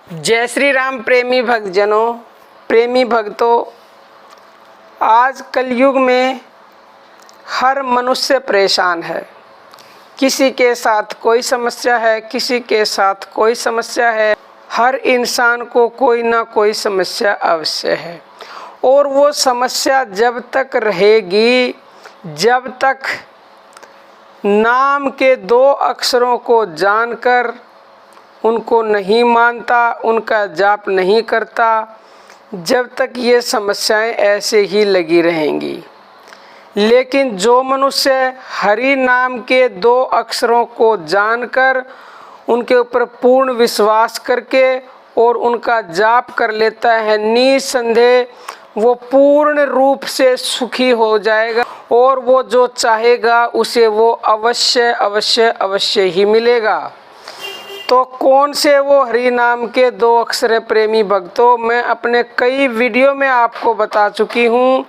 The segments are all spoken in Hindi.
जय श्री राम प्रेमी भक्तजनों, प्रेमी भक्तों। आज कलयुग में हर मनुष्य परेशान है। किसी के साथ कोई समस्या है, किसी के साथ कोई समस्या है। हर इंसान को कोई ना कोई समस्या अवश्य है और वो समस्या जब तक रहेगी, जब तक नाम के 2 अक्षरों को जानकर उनको नहीं मानता, उनका जाप नहीं करता, जब तक ये समस्याएं ऐसे ही लगी रहेंगी। लेकिन जो मनुष्य हरि नाम के 2 अक्षरों को जानकर उनके ऊपर पूर्ण विश्वास करके और उनका जाप कर लेता है, निसंदेह वो पूर्ण रूप से सुखी हो जाएगा और वो जो चाहेगा उसे वो अवश्य ही मिलेगा। तो कौन से वो हरि नाम के 2 अक्षर है प्रेमी भक्तों? मैं अपने कई वीडियो में आपको बता चुकी हूँ।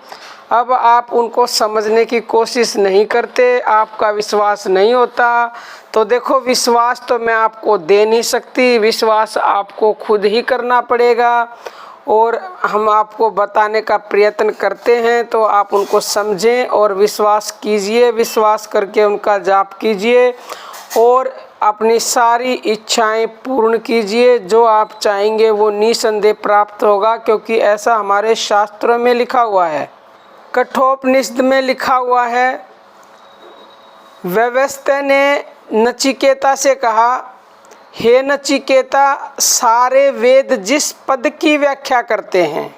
अब आप उनको समझने की कोशिश नहीं करते, आपका विश्वास नहीं होता। तो देखो, विश्वास तो मैं आपको दे नहीं सकती, विश्वास आपको खुद ही करना पड़ेगा और हम आपको बताने का प्रयत्न करते हैं। तो आप उनको समझें और विश्वास कीजिए, विश्वास करके उनका जाप कीजिए और अपनी सारी इच्छाएं पूर्ण कीजिए। जो आप चाहेंगे वो निसंदेह प्राप्त होगा, क्योंकि ऐसा हमारे शास्त्रों में लिखा हुआ है। कठोपनिषद में लिखा हुआ है, वैवस्वत ने नचिकेता से कहा, हे नचिकेता, सारे वेद जिस पद की व्याख्या करते हैं,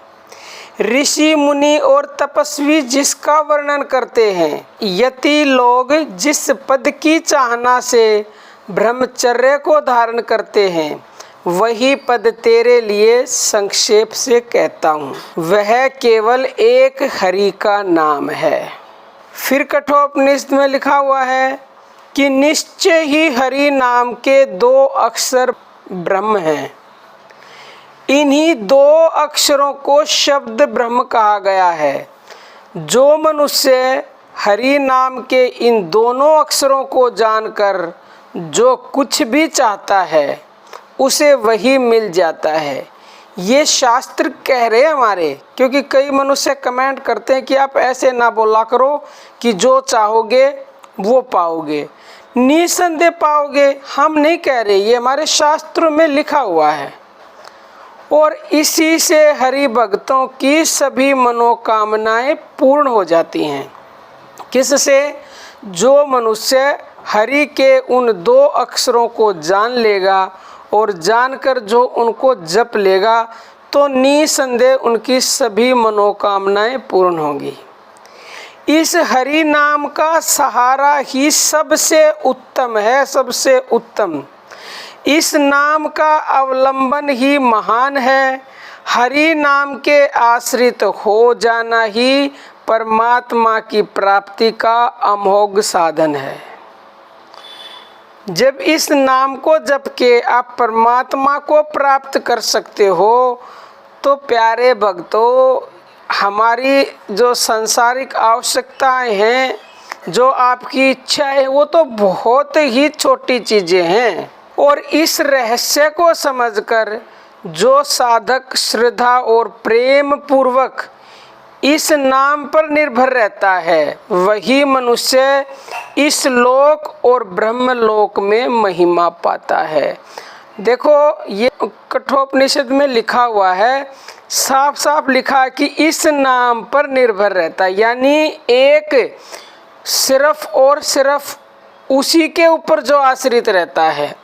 ऋषि मुनि और तपस्वी जिसका वर्णन करते हैं, यति लोग जिस पद की चाहना से ब्रह्मचर्य को धारण करते हैं, वही पद तेरे लिए संक्षेप से कहता हूँ। वह केवल एक हरि का नाम है। फिर कठोपनिषद में लिखा हुआ है कि निश्चय ही हरि नाम के 2 अक्षर ब्रह्म हैं। इन्हीं 2 अक्षरों को शब्द ब्रह्म कहा गया है। जो मनुष्य हरि नाम के इन दोनों अक्षरों को जानकर जो कुछ भी चाहता है उसे वही मिल जाता है। ये शास्त्र कह रहे हैं हमारे, क्योंकि कई मनुष्य कमेंट करते हैं कि आप ऐसे ना बोला करो कि जो चाहोगे वो पाओगे, निसंदेह पाओगे। हम नहीं कह रहे, ये हमारे शास्त्रों में लिखा हुआ है और इसी से हरि भक्तों की सभी मनोकामनाएं पूर्ण हो जाती हैं। किससे? जो मनुष्य हरि के उन 2 अक्षरों को जान लेगा और जानकर जो उनको जप लेगा, तो निसंदेह उनकी सभी मनोकामनाएं पूर्ण होंगी। इस हरि नाम का सहारा ही सबसे उत्तम है, सबसे उत्तम। इस नाम का अवलंबन ही महान है। हरि नाम के आश्रित हो जाना ही परमात्मा की प्राप्ति का अमोघ साधन है। जब इस नाम को जप के आप परमात्मा को प्राप्त कर सकते हो, तो प्यारे भक्तों, हमारी जो सांसारिक आवश्यकताएं हैं, जो आपकी इच्छा है, वो तो बहुत ही छोटी चीज़ें हैं। और इस रहस्य को समझकर जो साधक श्रद्धा और प्रेम पूर्वक इस नाम पर निर्भर रहता है, वही मनुष्य इस लोक और ब्रह्मलोक में महिमा पाता है। देखो, ये कठोपनिषद में लिखा हुआ है, साफ साफ लिखा है कि इस नाम पर निर्भर रहता है, यानी एक सिर्फ और सिर्फ उसी के ऊपर जो आश्रित रहता है,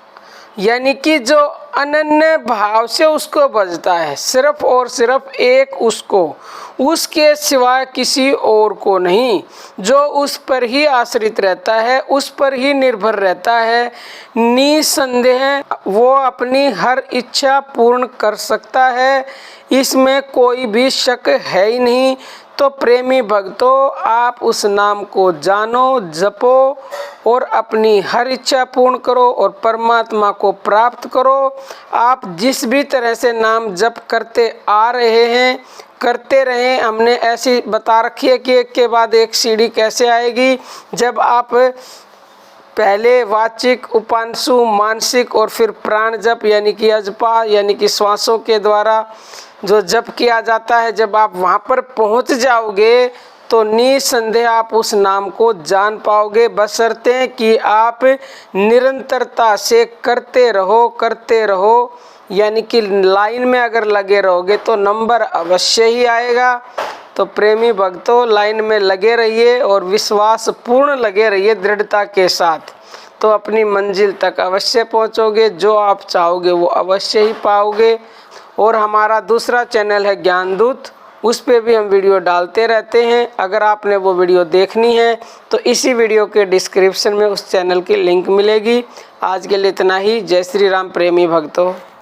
यानी कि जो अनन्य भाव से उसको भजता है, सिर्फ और सिर्फ एक उसको, उसके सिवाय किसी और को नहीं, जो उस पर ही आश्रित रहता है, उस पर ही निर्भर रहता है, निसंदेह वो अपनी हर इच्छा पूर्ण कर सकता है। इसमें कोई भी शक है ही नहीं। तो प्रेमी भक्तों, आप उस नाम को जानो, जपो और अपनी हर इच्छा पूर्ण करो और परमात्मा को प्राप्त करो। आप जिस भी तरह से नाम जप करते आ रहे हैं, करते रहें। हमने ऐसी बता रखी है कि एक के बाद एक सीढ़ी कैसे आएगी। जब आप पहले वाचिक, उपांशु, मानसिक और फिर प्राण जप यानी कि अजपा यानी कि श्वासों के द्वारा जो जप किया जाता है। जब आप वहाँ पर पहुँच जाओगे तो निसंदेह आप उस नाम को जान पाओगे, बशर्ते कि आप निरंतरता से करते रहो यानी कि लाइन में अगर लगे रहोगे तो नंबर अवश्य ही आएगा। तो प्रेमी भक्तों, लाइन में लगे रहिए और विश्वास पूर्ण लगे रहिए दृढ़ता के साथ, तो अपनी मंजिल तक अवश्य पहुंचोगे। जो आप चाहोगे वो अवश्य ही पाओगे। और हमारा दूसरा चैनल है ज्ञानदूत, उस पे भी हम वीडियो डालते रहते हैं। अगर आपने वो वीडियो देखनी है तो इसी वीडियो के डिस्क्रिप्शन में उस चैनल की लिंक मिलेगी। आज के लिए इतना ही। जय श्री राम प्रेमी भक्तों।